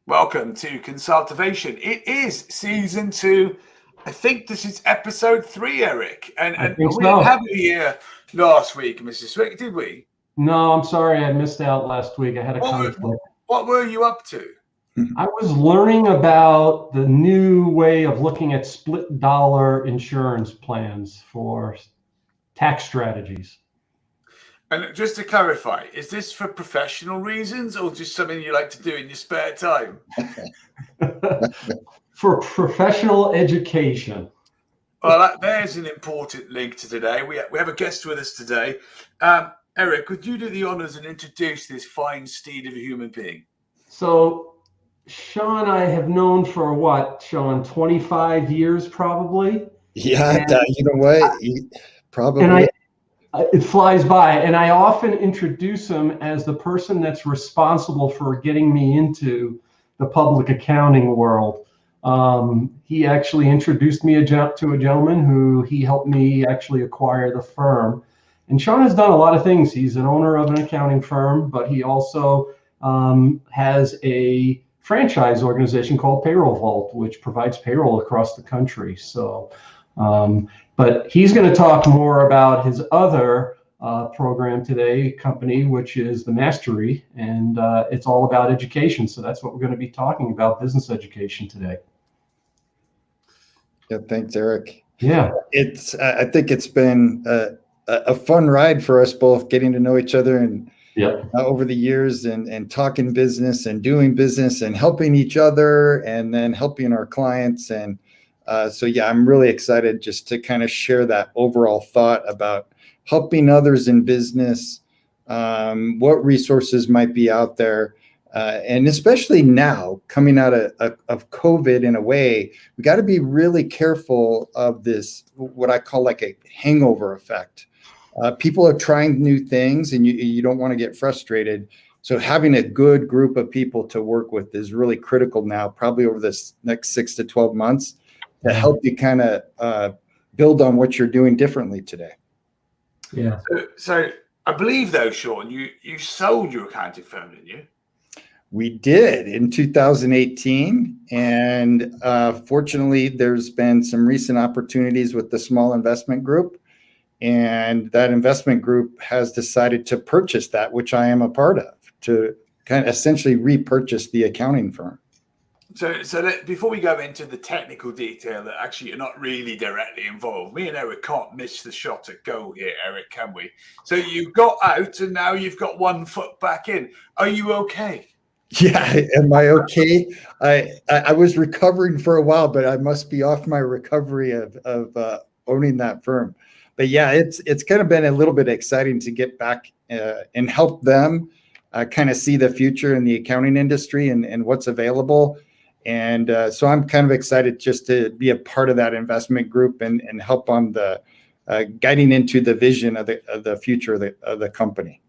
Welcome to CONSULTERVATION. It is season 2. I think this is episode 3, Eric. And think we didn't so. have it here last week, Mr. Swick, did we? No, I'm sorry. I missed out last week. I had a conflict. What were you up to? I was learning about the new way of looking at split dollar insurance plans for tax strategies. And just to clarify, is this for professional reasons or just something you like to do in your spare time? For professional education. Well, there's an important link to today. We have a guest with us today. Eric, could you do the honors and introduce this fine steed of a human being? So, Sean, I have known for what, Sean, 25 years probably? Yeah, you know what? Probably. And it flies by, and I often introduce him as the person that's responsible for getting me into the public accounting world. He actually introduced me to a gentleman who he helped me actually acquire the firm. And Sean has done a lot of things. He's an owner of an accounting firm, but he also has a franchise organization called Payroll Vault, which provides payroll across the country. So, but he's going to talk more about his other company, which is the Mastery, and it's all about education. So that's what we're going to be talking about, business education today. Yeah, thanks, Eric. Yeah, I think it's been a fun ride for us both, getting to know each other and over the years, and talking business and doing business and helping each other and then helping our clients. And so, yeah, I'm really excited just to kind of share that overall thought about helping others in business, what resources might be out there. And especially now, coming out of COVID in a way, we got to be really careful of this, what I call like a hangover effect. People are trying new things and you don't want to get frustrated. So having a good group of people to work with is really critical now, probably over this next 6 to 12 months, to help you kind of build on what you're doing differently today. Yeah. So I believe, though, Sean, you sold your accounting firm, didn't you? We did in 2018. And fortunately, there's been some recent opportunities with the small investment group. And that investment group has decided to purchase that, which I am a part of, to kind of essentially repurchase the accounting firm. So before we go into the technical detail that actually you're not really directly involved, me and Eric can't miss the shot at goal here, Eric, can we? So you got out and now you've got one foot back in. Are you okay? Yeah, am I okay? I was recovering for a while, but I must be off my recovery of owning that firm. But yeah, it's kind of been a little bit exciting to get back and help them kind of see the future in the accounting industry and what's available. And so I'm kind of excited just to be a part of that investment group and help on the guiding into the vision of the future of the company.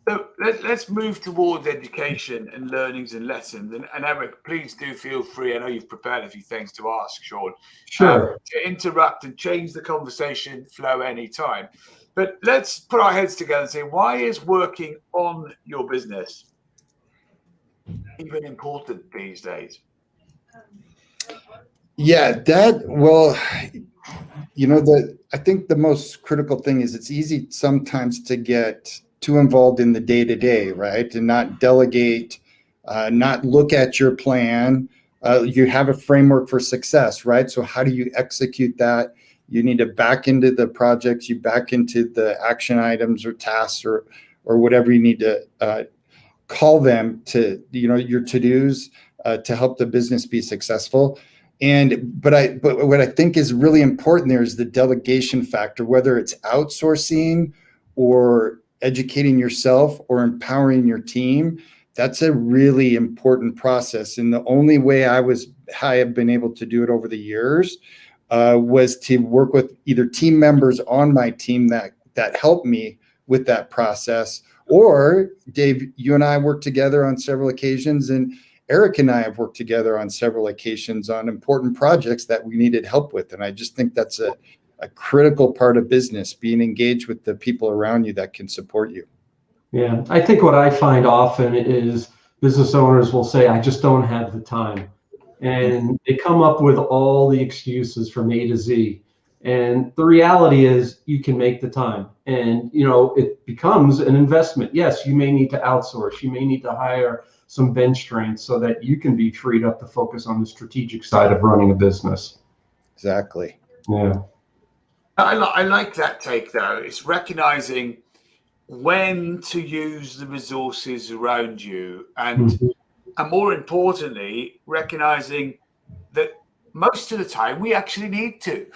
So let's move towards education and learnings and lessons. And Eric, please do feel free. I know you've prepared a few things to ask, Sean. Sure. To interrupt and change the conversation flow anytime. But let's put our heads together and say, why is working on your business even important these days? Yeah, I think the most critical thing is it's easy sometimes to get too involved in the day-to-day, right? And not delegate, not look at your plan. You have a framework for success, right? So how do you execute that? You need to back into the projects, you back into the action items or tasks or whatever you need to call them to, your to-dos to help the business be successful. But what I think is really important there is the delegation factor, whether it's outsourcing or educating yourself or empowering your team. That's a really important process. And the only way I have been able to do it over the years was to work with either team members on my team that helped me with that process. Or Dave, you and I worked together on several occasions, and Eric and I have worked together on several occasions on important projects that we needed help with. And I just think that's a critical part of business, being engaged with the people around you that can support you. Yeah, I think what I find often is business owners will say, I just don't have the time. And they come up with all the excuses from A to Z. And the reality is you can make the time, and it becomes an investment. Yes, you may need to outsource, you may need to hire some bench strength so that you can be freed up to focus on the strategic side of running a business. Exactly. Yeah. I like that take, though. It's recognizing when to use the resources around you, and more importantly, recognizing that most of the time we actually need to.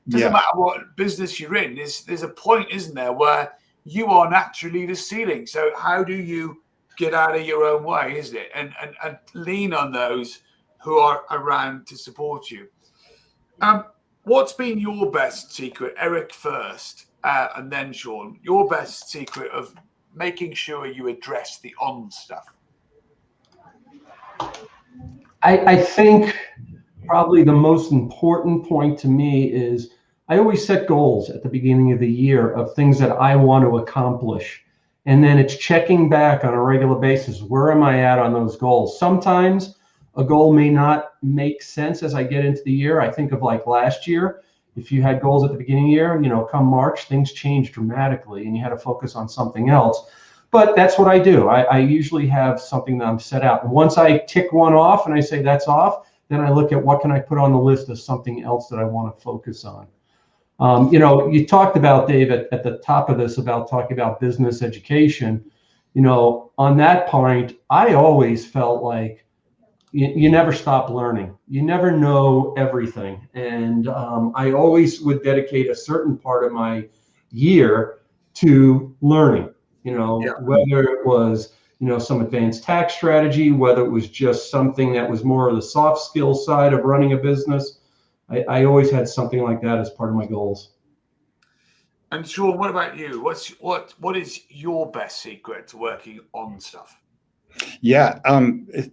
Doesn't matter what business you're in. There's a point, isn't there, where you are naturally the ceiling. So how do you get out of your own way, isn't it? And lean on those who are around to support you. What's been your best secret, Eric first, and then Sean? Your best secret of making sure you address the on stuff. I think probably the most important point to me is I always set goals at the beginning of the year of things that I want to accomplish. And then it's checking back on a regular basis. Where am I at on those goals? Sometimes a goal may not make sense as I get into the year. I think of like last year, if you had goals at the beginning of the year, come March, things changed dramatically and you had to focus on something else. But that's what I do. I usually have something that I'm set out. And once I tick one off and I say that's off, then I look at what can I put on the list of something else that I want to focus on. You talked about, Dave, at the top of this about talking about business education. On that point, I always felt like you never stop learning. You never know everything. And I always would dedicate a certain part of my year to learning, whether it was, some advanced tax strategy, whether it was just something that was more of the soft skill side of running a business. I always had something like that as part of my goals. And Sean, what about you? What is your best secret to working on stuff? Yeah,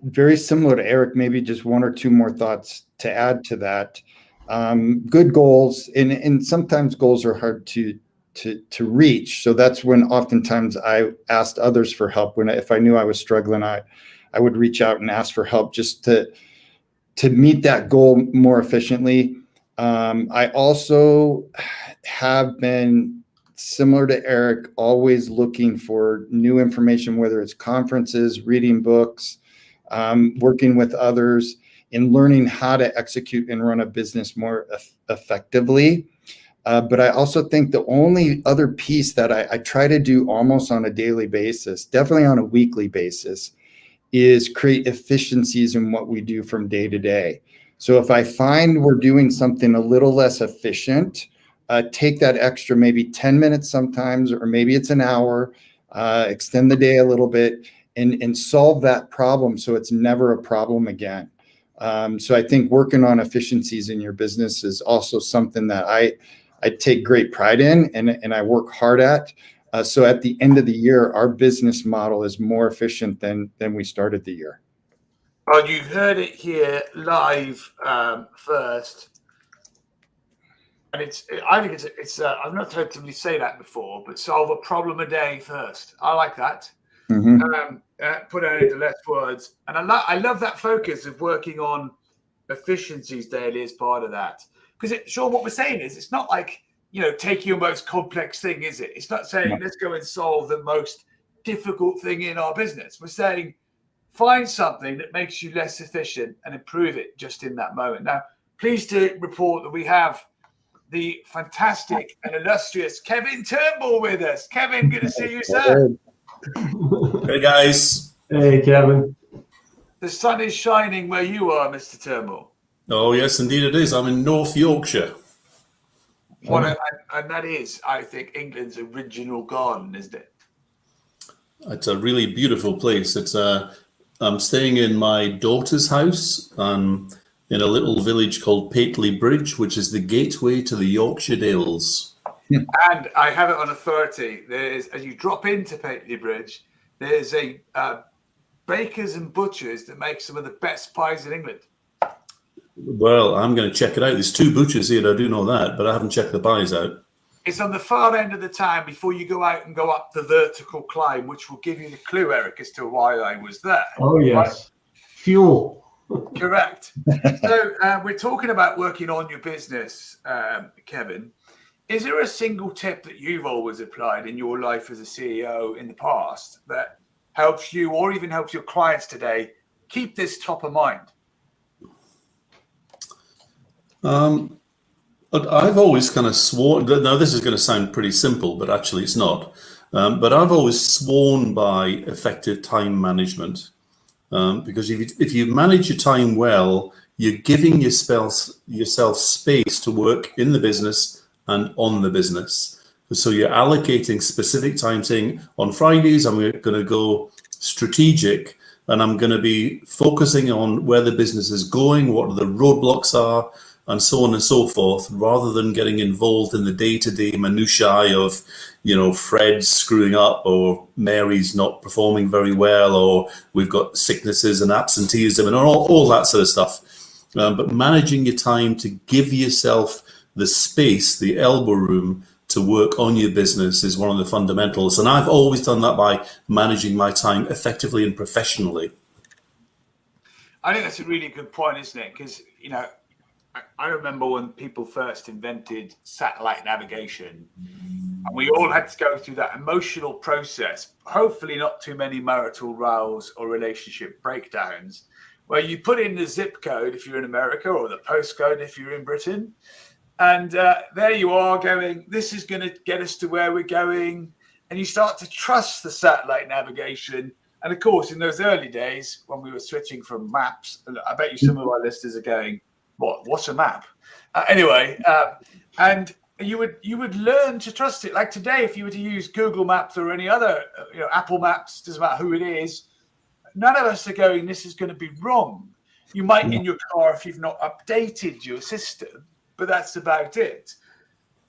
very similar to Eric. Maybe just one or two more thoughts to add to that. Good goals, and sometimes goals are hard to reach. So that's when oftentimes I asked others for help. If I knew I was struggling, I would reach out and ask for help just to meet that goal more efficiently. I also have been, similar to Eric, always looking for new information, whether it's conferences, reading books, working with others, and learning how to execute and run a business more effectively. But I also think the only other piece that I try to do almost on a daily basis, definitely on a weekly basis, is create efficiencies in what we do from day to day. So if I find we're doing something a little less efficient, take that extra maybe 10 minutes sometimes, or maybe it's an hour, extend the day a little bit and solve that problem so it's never a problem again. So I think working on efficiencies in your business is also something that I take great pride in and I work hard at. So at the end of the year, our business model is more efficient than we started the year. Well, you heard it here live first. And I think it's I've not heard somebody say that before, but solve a problem a day first. I like that. Mm-hmm. Put it into less words. And I love that focus of working on efficiencies daily as part of that. Because Sean, what we're saying is it's not like, take your most complex thing, is it? It's not saying let's go and solve the most difficult thing in our business. We're saying find something that makes you less efficient and improve it just in that moment. Now, pleased to report that we have the fantastic and illustrious Kevin Turnbull with us. Kevin, good to see you, sir. Hey, guys. Hey, Kevin. The sun is shining where you are, Mr. Turnbull. Oh, yes, indeed it is. I'm in North Yorkshire. And that is, I think, England's original garden, isn't it? It's a really beautiful place. I'm staying in my daughter's house in a little village called Pateley Bridge, which is the gateway to the Yorkshire Dales. And I have it on authority. As you drop into Pateley Bridge, there's a bakers and butchers that make some of the best pies in England. Well, I'm going to check it out. There's 2 butchers here, I do know that, but I haven't checked the pies out. It's on the far end of the town before you go out and go up the vertical climb, which will give you the clue, Eric, as to why I was there. Oh, yes. Right? Fuel. Correct. So we're talking about working on your business, Kevin. Is there a single tip that you've always applied in your life as a CEO in the past that helps you or even helps your clients today keep this top of mind? I've always kind of sworn, now this is going to sound pretty simple, but actually it's not. But I've always sworn by effective time management. Because if you manage your time well, you're giving yourself space to work in the business and on the business. So you're allocating specific time, saying on Fridays, I'm going to go strategic and I'm going to be focusing on where the business is going, what the roadblocks are, and so on and so forth, rather than getting involved in the day-to-day minutiae of, Fred screwing up or Mary's not performing very well, or we've got sicknesses and absenteeism and all that sort of stuff. But managing your time to give yourself the space, the elbow room to work on your business is one of the fundamentals. And I've always done that by managing my time effectively and professionally. I think that's a really good point, isn't it? Because, I remember when people first invented satellite navigation, and we all had to go through that emotional process, hopefully not too many marital rows or relationship breakdowns, where you put in the zip code if you're in America or the postcode if you're in Britain. And there you are going, this is going to get us to where we're going. And you start to trust the satellite navigation. And of course, in those early days when we were switching from maps, I bet you some of our listeners are going, what's a map? And you would learn to trust it. Like today, if you were to use Google Maps or any other, Apple Maps, doesn't matter who it is, none of us are going, this is going to be wrong. You might in your car if you've not updated your system, but that's about it.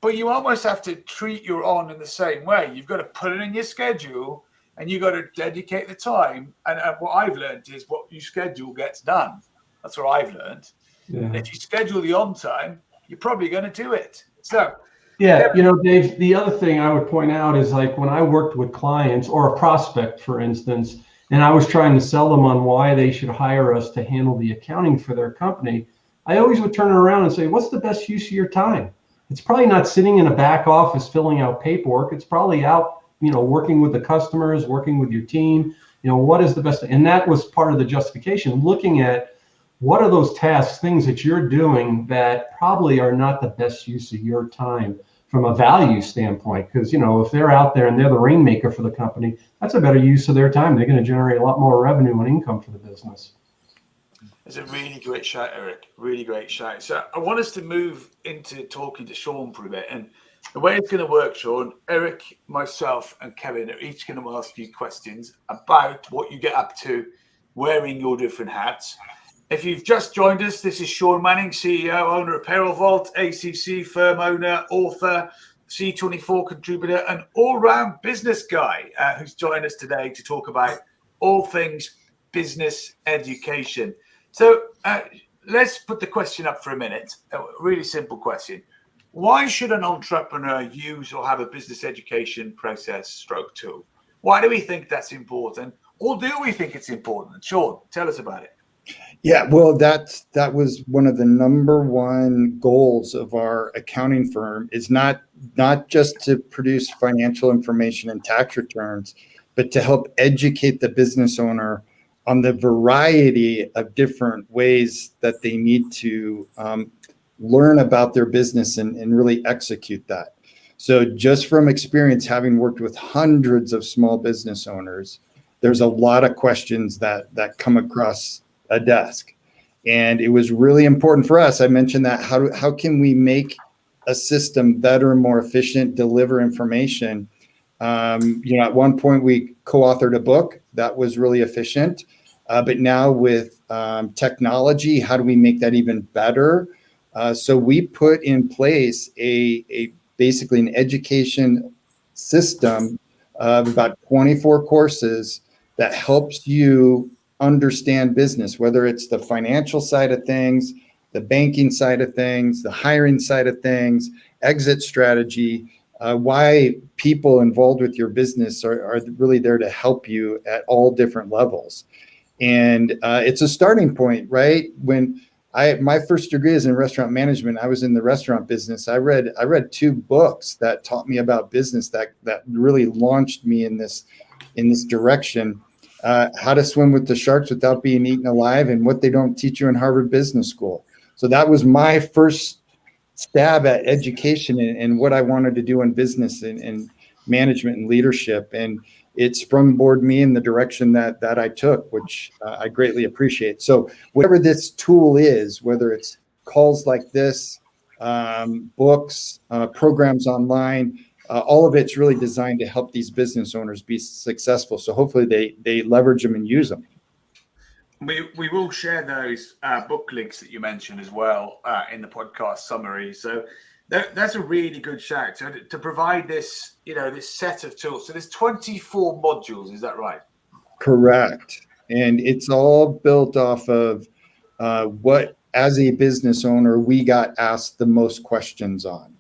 But you almost have to treat your on in the same way. You've got to put it in your schedule and you've got to dedicate the time. And what I've learned is what you schedule gets done. That's what I've learned. Yeah. If you schedule the on time, you're probably going to do it. So, yeah, Dave, the other thing I would point out is like when I worked with clients or a prospect, for instance, and I was trying to sell them on why they should hire us to handle the accounting for their company, I always would turn it around and say, what's the best use of your time? It's probably not sitting in a back office filling out paperwork. It's probably out, working with the customers, working with your team. What is the best? And that was part of the justification, looking at what are those tasks, things that you're doing that probably are not the best use of your time from a value standpoint. Because, if they're out there and they're the rainmaker for the company, that's a better use of their time. They're going to generate a lot more revenue and income for the business. It's a really great shout, Eric. Really great shout. So I want us to move into talking to Sean for a bit. And the way it's going to work, Sean, Eric, myself, and Kevin are each going to ask you questions about what you get up to wearing your different hats. If you've just joined us, this is Sean Manning, CEO, owner of Payroll Vault, ACC firm owner, author, C24 contributor, and all-round business guy who's joined us today to talk about all things business education. So let's put the question up for a minute. A really simple question. Why should an entrepreneur use or have a business education process / tool? Why do we think that's important? Or do we think it's important? Sean, tell us about it. Yeah, well, that was one of the number one goals of our accounting firm, is not just to produce financial information and tax returns, but to help educate the business owner on the variety of different ways that they need to learn about their business and really execute that. So just from experience, having worked with hundreds of small business owners, there's a lot of questions that come across a desk. And it was really important for us. I mentioned that how can we make a system better and more efficient, deliver information? At one point we co-authored a book that was really efficient. But now with technology, how do we make that even better? So we put in place a basically an education system of about 24 courses that helps you understand business, whether it's the financial side of things, the banking side of things, the hiring side of things, exit strategy, why people involved with your business are really there to help you at all different levels. And it's a starting point, right? When my first degree is in restaurant management, I was in the restaurant business. I read 2 books that taught me about business that really launched me in this direction. How to Swim with the Sharks Without Being Eaten Alive, and What They Don't Teach You in Harvard Business School. So that was my first stab at education and what I wanted to do in business and management and leadership. And it sprungboarded me in the direction that I took, which I greatly appreciate. So whatever this tool is, whether it's calls like this, books, programs online, all of it's really designed to help these business owners be successful. So hopefully they leverage them and use them. We will share those book links that you mentioned as well in the podcast summary. So that's a really good shout. So to provide this, this set of tools. So there's 24 modules. Is that right? Correct. And it's all built off of what, as a business owner, we got asked the most questions on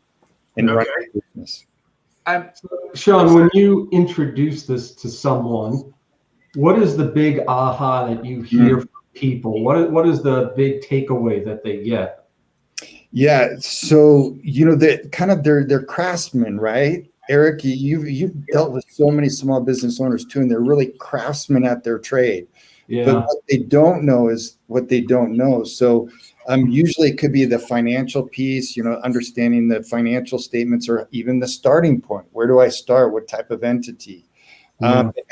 in running a business. Sean, when you introduce this to someone, what is the big aha that you hear from people? What is the big takeaway that they get? Yeah, so they're craftsmen, right? Eric, you've dealt with so many small business owners too, and they're really craftsmen at their trade. Yeah. But what they don't know is what they don't know. So usually it could be the financial piece, understanding the financial statements, or even the starting point. Where do I start? What type of entity?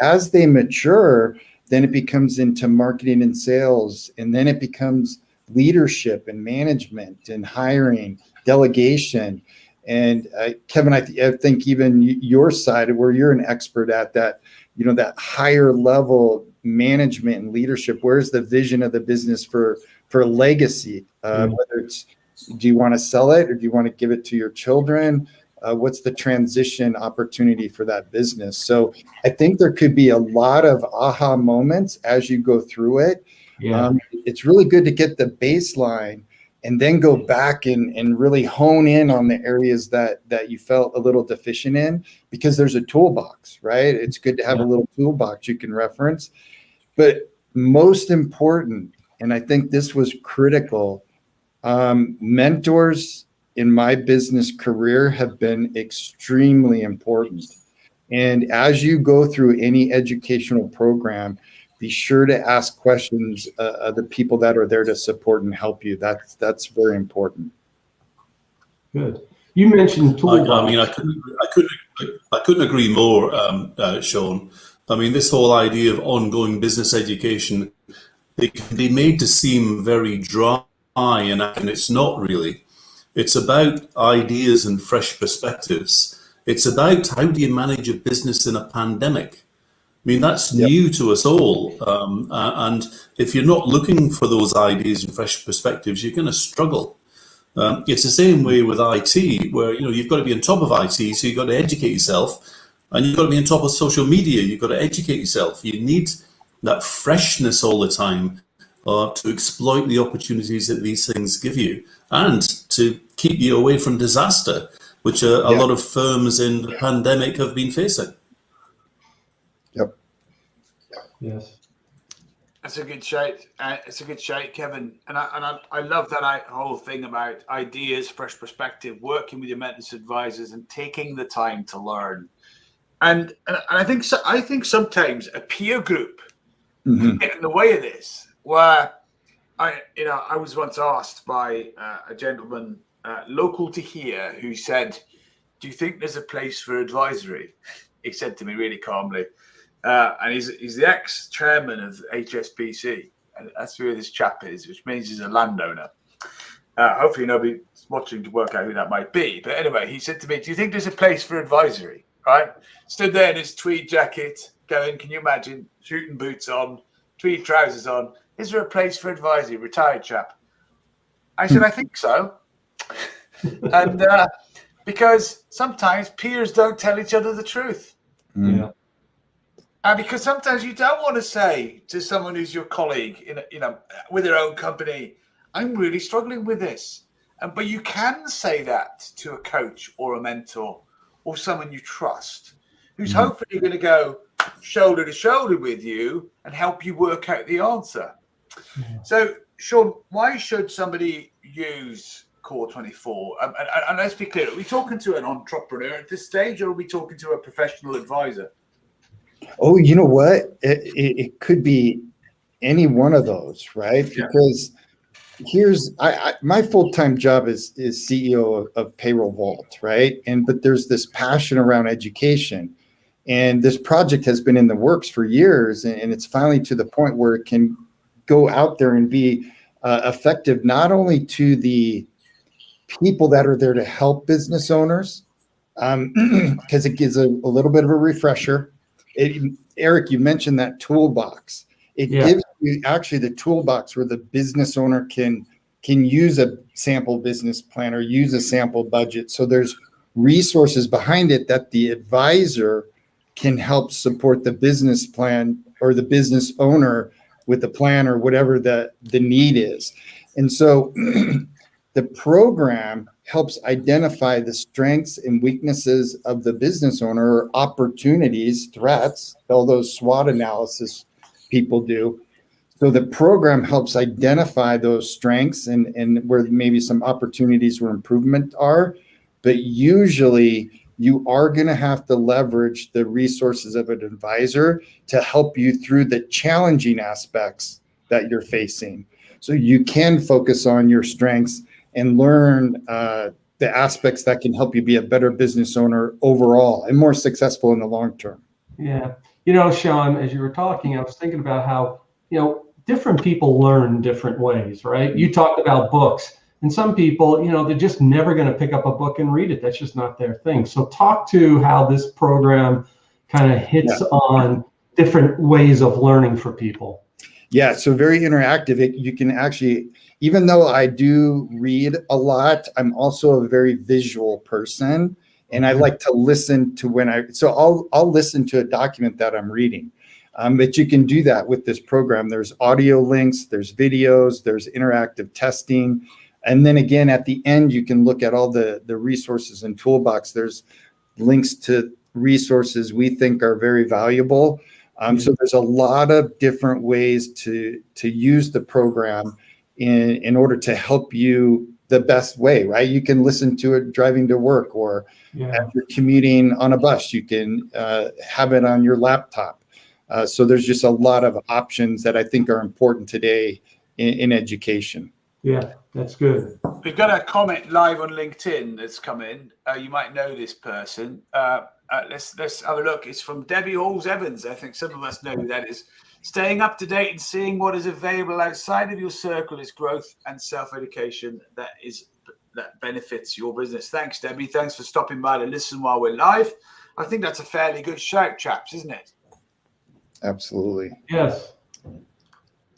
As they mature, then it becomes into marketing and sales, and then it becomes leadership and management and hiring, delegation. And Kevin, I think even your side, where you're an expert at that, that higher level management and leadership. Where's the vision of the business for legacy? Whether it's, do you want to sell it, or do you want to give it to your children? What's the transition opportunity for that business? So I think there could be a lot of aha moments as you go through it. Yeah. It's really good to get the baseline and then go back and really hone in on the areas that you felt a little deficient in, because there's a toolbox, right? It's good to have a little toolbox you can reference. But most important, and I think this was critical, mentors in my business career have been extremely important. And as you go through any educational program, be sure to ask questions of the people that are there to support and help you. That's very important. Good. You mentioned toolbox. I couldn't agree more, Sean. I mean, this whole idea of ongoing business education, it can be made to seem very dry, and it's not really. It's about ideas and fresh perspectives. It's about how do you manage a business in a pandemic. I mean, that's new to us all. And if you're not looking for those ideas and fresh perspectives, you're going to struggle. It's the same way with IT, where you've got to be on top of IT, so you've got to educate yourself, and you've got to be on top of social media. You've got to educate yourself. You need that freshness all the time to exploit the opportunities that these things give you, and to keep you away from disaster, which a lot of firms in the pandemic have been facing. Yep. Yes. That's a good shout. It's a good shout, Kevin. And I love that whole thing about ideas, fresh perspective, working with your mentors, advisors, and taking the time to learn. And I think sometimes a peer group can get in the way of this. Where I was once asked by a gentleman local to here who said, "Do you think there's a place for advisory?" He said to me really calmly. And he's the ex-chairman of HSBC, and that's who this chap is, which means he's a landowner. Hopefully nobody's watching to work out who that might be. But anyway, he said to me, "Do you think there's a place for advisory?" Right? Stood there in his tweed jacket, going, can you imagine, shooting boots on, tweed trousers on. Is there a place for advisory? Retired chap. I said, I think so. And because sometimes peers don't tell each other the truth. Yeah. And because sometimes you don't want to say to someone who's your colleague, with their own company, I'm really struggling with this. But you can say that to a coach or a mentor or someone you trust, who's hopefully going to go shoulder to shoulder with you and help you work out the answer. So, Sean, why should somebody use Core 24? And let's be clear, are we talking to an entrepreneur at this stage, or are we talking to a professional advisor? Oh, you know what? It could be any one of those, right? Yeah. Because here's my full-time job is CEO of Payroll Vault, right? But there's this passion around education, and this project has been in the works for years, and it's finally to the point where it can go out there and be effective not only to the people that are there to help business owners, because it gives a little bit of a refresher. Eric, you mentioned that toolbox. It gives you actually the toolbox where the business owner can use a sample business plan or use a sample budget. So there's resources behind it that the advisor can help support the business plan or the business owner with the plan or whatever the need is. And so the program helps identify the strengths and weaknesses of the business owner, or opportunities, threats, all those SWOT analysis people do. So the program helps identify those strengths and where maybe some opportunities where improvement are. But usually you are going to have to leverage the resources of an advisor to help you through the challenging aspects that you're facing. So you can focus on your strengths and learn the aspects that can help you be a better business owner overall and more successful in the long term. Yeah. You know, Sean, as you were talking, I was thinking about how, different people learn different ways, right? You talked about books, and some people, they're just never going to pick up a book and read it. That's just not their thing. So talk to how this program kind of hits on different ways of learning for people. Yeah, so very interactive. You can actually, even though I do read a lot, I'm also a very visual person, and I like to listen to I'll listen to a document that I'm reading. But you can do that with this program. There's audio links, there's videos, there's interactive testing. And then again, at the end, you can look at all the resources and toolbox. There's links to resources we think are very valuable. So there's a lot of different ways to use the program in order to help you the best way, right? You can listen to it driving to work, or as you're commuting on a bus, you can have it on your laptop. So there's just a lot of options that I think are important today in education. Yeah, that's good. We've got a comment live on LinkedIn that's come in. You might know this person. Let's have a look. It's from Debbie Halls Evans. I think some of us know who that is. Staying up to date and seeing what is available outside of your circle is growth and self-education that benefits your business. Thanks, Debbie. Thanks for stopping by to listen while we're live. I think that's a fairly good shout, chaps, isn't it? Absolutely. Yes.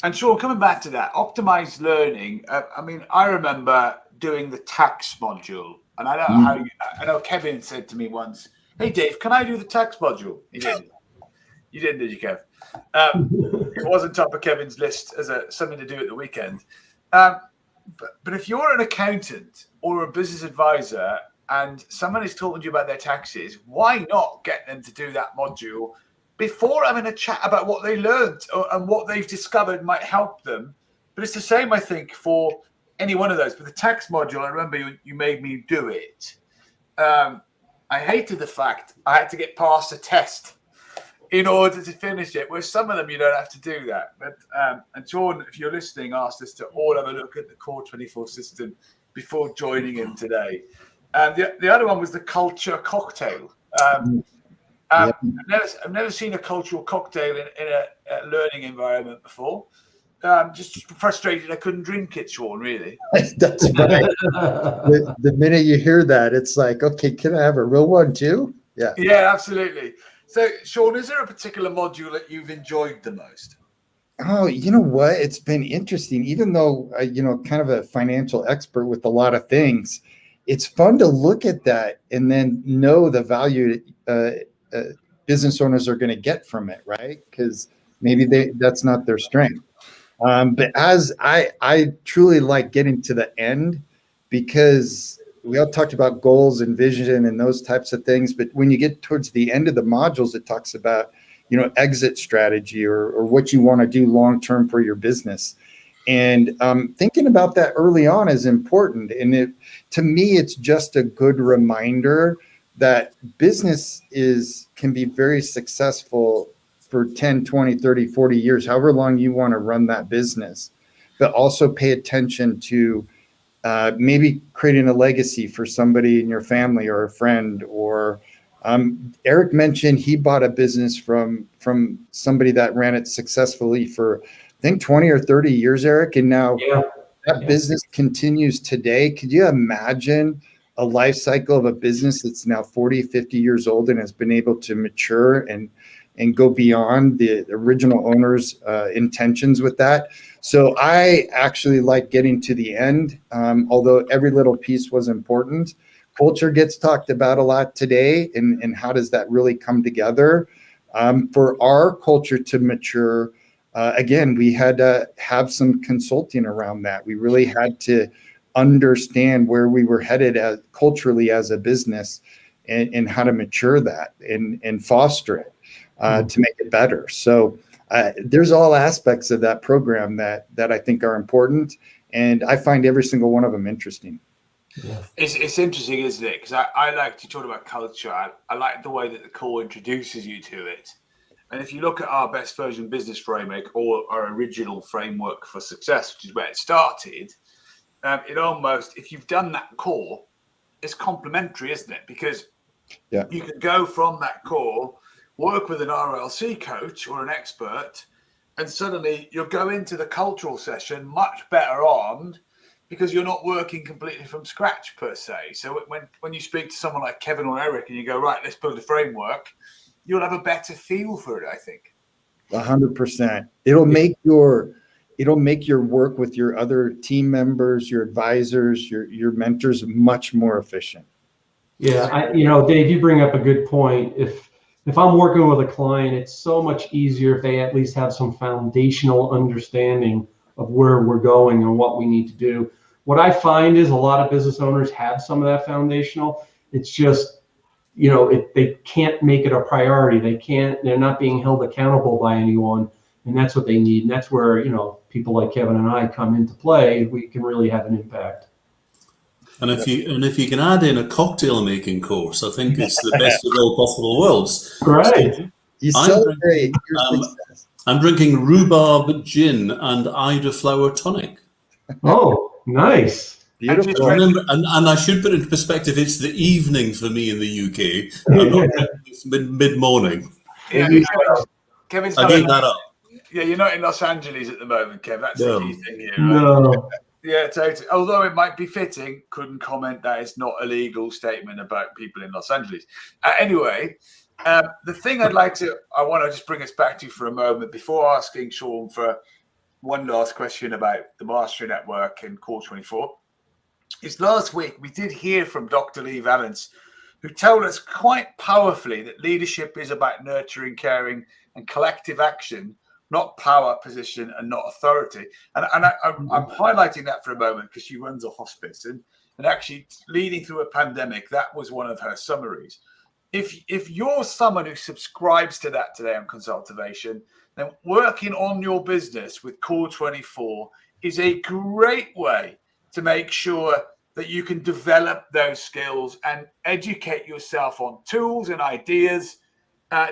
And Sean, coming back to that, optimized learning. I remember doing the tax module, and I don't know I know Kevin said to me once, "Hey Dave, can I do the tax module?" He didn't. You didn't, did you, Kev? It wasn't top of Kevin's list as something to do at the weekend. But if you're an accountant or a business advisor and someone is talking to you about their taxes, why not get them to do that module before having a chat about what they learned and what they've discovered might help them? But it's the same, I think, for any one of those. But the tax module, I remember you made me do it. I hated the fact I had to get past a test in order to finish it, where some of them you don't have to do that. But and Sean, if you're listening, asked us to all have a look at the Core 24 system before joining him today. The other one was the culture cocktail. I've never seen a cultural cocktail in a learning environment before. Just frustrated I couldn't drink it, Sean, really. That's right. The minute you hear that, it's like, okay, can I have a real one too? Yeah. Yeah, absolutely. So, Sean, is there a particular module that you've enjoyed the most? Oh, you know what? It's been interesting. Even though, kind of a financial expert with a lot of things, it's fun to look at that and then know the value business owners are going to get from it, right? Because maybe that's not their strength. But as I truly like getting to the end, because we all talked about goals and vision and those types of things, but when you get towards the end of the modules, it talks about, exit strategy or what you want to do long term for your business. And thinking about that early on is important. And to me, it's just a good reminder that business can be very successful for 10, 20, 30, 40 years, however long you want to run that business, but also pay attention to maybe creating a legacy for somebody in your family or a friend. Or Eric mentioned he bought a business from somebody that ran it successfully for, I think, 20 or 30 years, Eric. And now that business continues today. Could you imagine a life cycle of a business that's now 40, 50 years old and has been able to mature and go beyond the original owner's intentions with that? So I actually like getting to the end, although every little piece was important. Culture gets talked about a lot today, and how does that really come together? For our culture to mature, again, we had to have some consulting around that. We really had to understand where we were headed culturally as a business, and how to mature that and foster it to make it better. So there's all aspects of that program that I think are important, and I find every single one of them interesting. Yeah. It's interesting, isn't it? Because I like to talk about culture. I like the way that the core introduces you to it. And if you look at our best version business framework, or our original framework for success, which is where it started, it almost, if you've done that core, it's complementary, isn't it? Because you can go from that core, work with an RLC coach or an expert, and suddenly you'll go into the cultural session much better armed, because you're not working completely from scratch per se. So when you speak to someone like Kevin or Eric and you go, right, let's build a framework, you'll have a better feel for it, I think. 100%. It'll make your work with your other team members, your advisors, your mentors much more efficient. Yeah, Dave, you bring up a good point. If I'm working with a client, it's so much easier if they at least have some foundational understanding of where we're going and what we need to do. What I find is a lot of business owners have some of that foundational. It's just, they can't make it a priority. They're not being held accountable by anyone. And that's what they need. And that's where, people like Kevin and I come into play. We can really have an impact. And if you can add in a cocktail making course, I think it's the best of all possible worlds. Right. So you celebrate your success. I'm drinking rhubarb gin and Ida flower tonic. Oh, nice. Beautiful. And I should put it into perspective, it's the evening for me in the UK. I'm not drinking this mid-morning. Yeah, Kevin's I gave that up. Yeah, you're not in Los Angeles at the moment, Kev. That's the key thing here, right? No. Yeah, totally. Although it might be fitting, couldn't comment that it's not a legal statement about people in Los Angeles. Anyway, the thing I want to just bring us back to for a moment before asking Sean for one last question about the Mastery Network and Core 24 is last week we did hear from Dr. Lee Valance, who told us quite powerfully that leadership is about nurturing, caring, and collective action, not power, position, and not authority. And I'm highlighting that for a moment because she runs a hospice, and actually leading through a pandemic, that was one of her summaries. If you're someone who subscribes to that today on Consultervation, then working on your business with Core 24 is a great way to make sure that you can develop those skills and educate yourself on tools and ideas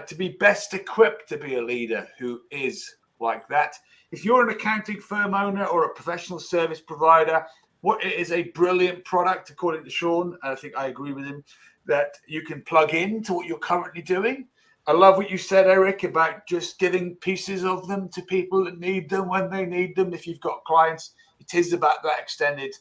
to be best equipped to be a leader who is like that. If you're an accounting firm owner or a professional service provider, it is a brilliant product, according to Sean. I think I agree with him that you can plug into what you're currently doing. I love what you said, Eric, about just giving pieces of them to people that need them when they need them. If you've got clients, it is about that extended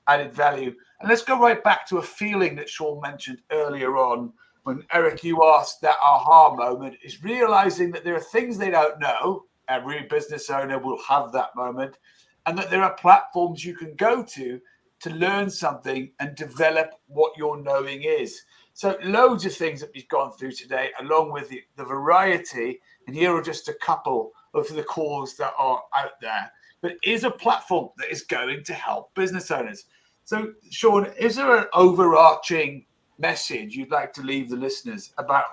added value. And let's go right back to a feeling that Sean mentioned earlier on when, Eric, you asked that aha moment is realizing that there are things they don't know. Every business owner will have that moment. And that there are platforms you can go to learn something and develop what your knowing is. So loads of things that we've gone through today, along with the variety. And here are just a couple of the cores that are out there. But it is a platform that is going to help business owners. So, Sean, is there an overarching message you'd like to leave the listeners about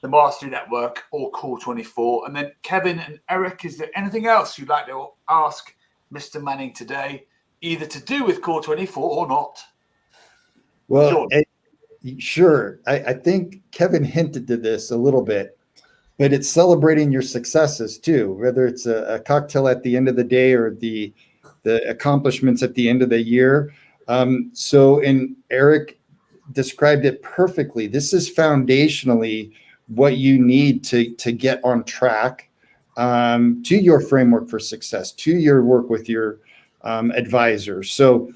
the Mastery Network or Core 24? And then Kevin and Eric, is there anything else you'd like to ask Mr. Manning today, either to do with Core 24 or not? Well, sure. I think Kevin hinted to this a little bit, but it's celebrating your successes too, whether it's a cocktail at the end of the day or the accomplishments at the end of the year. And Eric described it perfectly. This is foundationally what you need to get on track to your framework for success, to your work with your advisors. So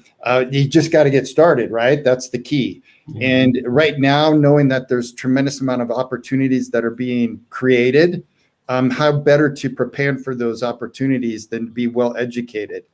you just got to get started, right? That's the key. And right now, knowing that there's tremendous amount of opportunities that are being created, how better to prepare for those opportunities than to be well educated.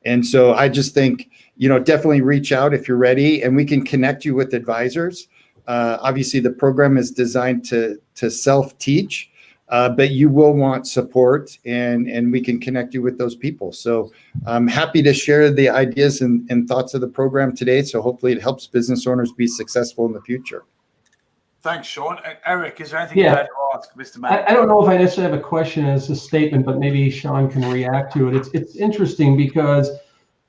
And so I just think, definitely reach out if you're ready, and we can connect you with advisors. Obviously, the program is designed to self-teach, but you will want support, and we can connect you with those people. So I'm happy to share the ideas and thoughts of the program today. So hopefully it helps business owners be successful in the future. Thanks, Sean. Eric, is there anything you'd like to ask Mr. Manning? I don't know if I necessarily have a question as a statement, but maybe Sean can react to it. It's interesting because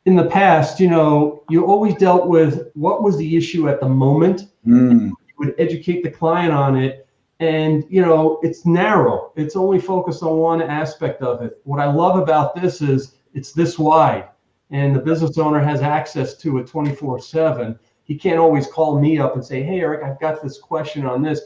in the past, you always dealt with what was the issue at the moment. You would educate the client on it. And, it's narrow. It's only focused on one aspect of it. What I love about this is it's this wide, and the business owner has access to it 24/7. He can't always call me up and say, hey, Eric, I've got this question on this.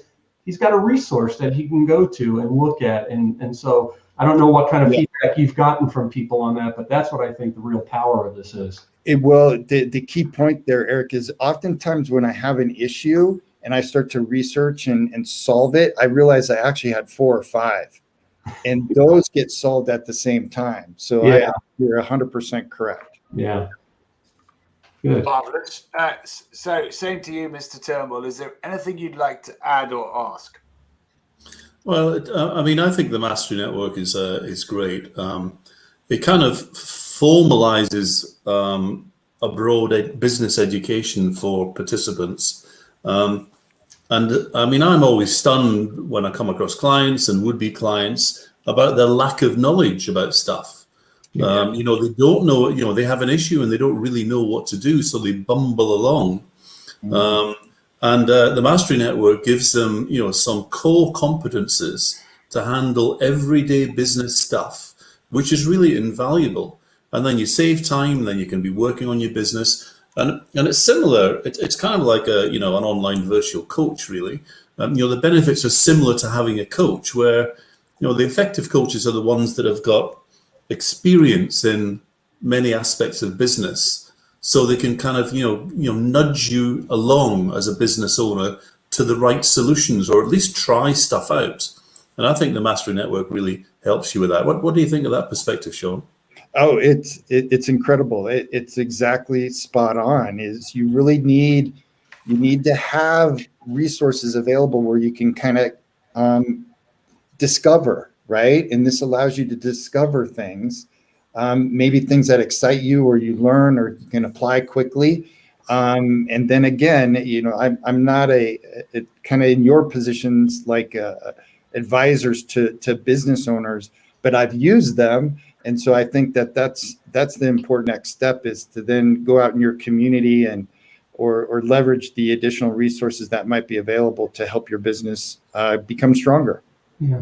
He's got a resource that he can go to and look at. And so I don't know what kind of feedback you've gotten from people on that, but that's what I think the real power of this is. The key point there, Eric, is oftentimes when I have an issue and I start to research and solve it, I realize I actually had 4 or 5, and those get solved at the same time. So you're 100% correct. Yeah. Good. Marvelous. So same to you, Mr. Turnbull. Is there anything you'd like to add or ask? Well, I think the Mastery Network is great. It kind of formalizes a broad business education for participants. And I'm always stunned when I come across clients and would-be clients about their lack of knowledge about stuff. They don't know, they have an issue and they don't really know what to do, so they bumble along. And the Mastery Network gives them, some core competences to handle everyday business stuff, which is really invaluable. And then you save time, then you can be working on your business. And it's similar. It's kind of like an online virtual coach, really. The benefits are similar to having a coach, where the effective coaches are the ones that have got experience in many aspects of business, so they can kind of nudge you along as a business owner to the right solutions, or at least try stuff out. And I think the Mastery Network really helps you with that. What do you think of that perspective, Sean? Oh, it's incredible. It's exactly spot on. Is you really need to have resources available where you can kind of discover, right? And this allows you to discover things, maybe things that excite you or you learn or you can apply quickly. And then again, I'm not a kind of in your positions like advisors to business owners, but I've used them. And so I think that's the important next step, is to then go out in your community and or leverage the additional resources that might be available to help your business become stronger. Yeah.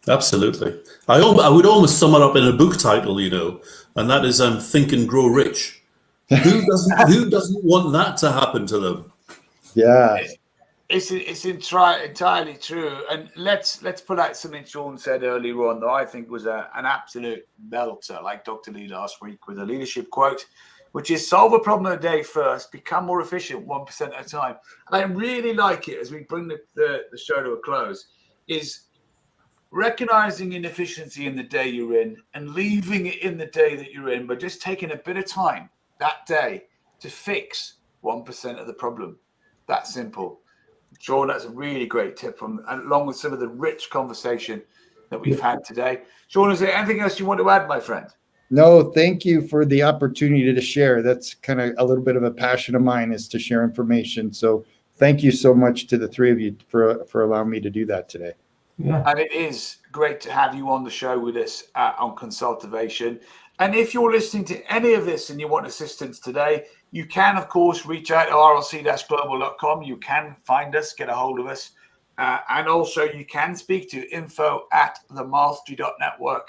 Absolutely. I would almost sum it up in a book title, and that is Think and Grow Rich. Who doesn't want that to happen to them? Yeah. It's entirely true. And let's pull out something Sean said earlier on that I think was an absolute belter, like Dr. Lee last week, with a leadership quote, which is solve a problem a day first, become more efficient 1% at a time. And I really like it as we bring the show to a close, is recognizing inefficiency in the day you're in and leaving it in the day that you're in, but just taking a bit of time that day to fix 1% of the problem. That simple. Sean, that's a really great tip along with some of the rich conversation that we've had today. Sean, is there anything else you want to add, my friend? No, thank you for the opportunity to share. That's kind of a little bit of a passion of mine, is to share information. So thank you so much to the three of you for allowing me to do that today. Yeah. And it is great to have you on the show with us on Consultervation. And if you're listening to any of this and you want assistance today, you can, of course, reach out to rlc-global.com. You can find us, get a hold of us. And also you can speak to info@themastery.network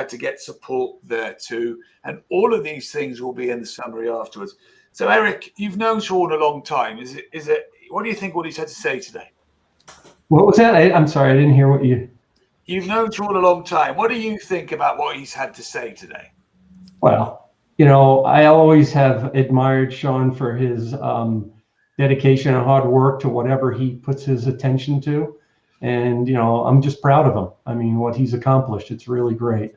to get support there too. And all of these things will be in the summary afterwards. So, Eric, you've known Sean a long time. Is it? What do you think what he's had to say today? What was that? I'm sorry, I didn't hear what you. You've known Sean a long time. What do you think about what he's had to say today? Well, you know, I always have admired Sean for his dedication and hard work to whatever he puts his attention to. And, you know, I'm just proud of him. I mean, what he's accomplished, it's really great.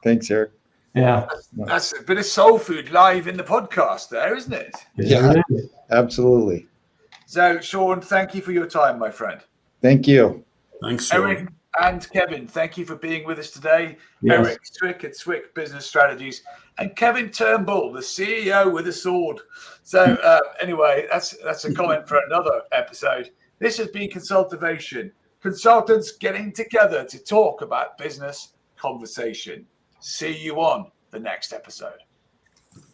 Thanks, Eric. Yeah. That's a bit of soul food live in the podcast there, isn't it? Yeah, There it is. absolutely. So, Sean, thank you for your time, my friend. Thank you. Thanks, Sean. Eric and Kevin, thank you for being with us today. Yes. Eric Swick at Swick Business Strategies and Kevin Turnbull, the CEO with a sword. So anyway, that's a comment for another episode. This has been Consultervation. Consultants getting together to talk about business conversation. See you on the next episode.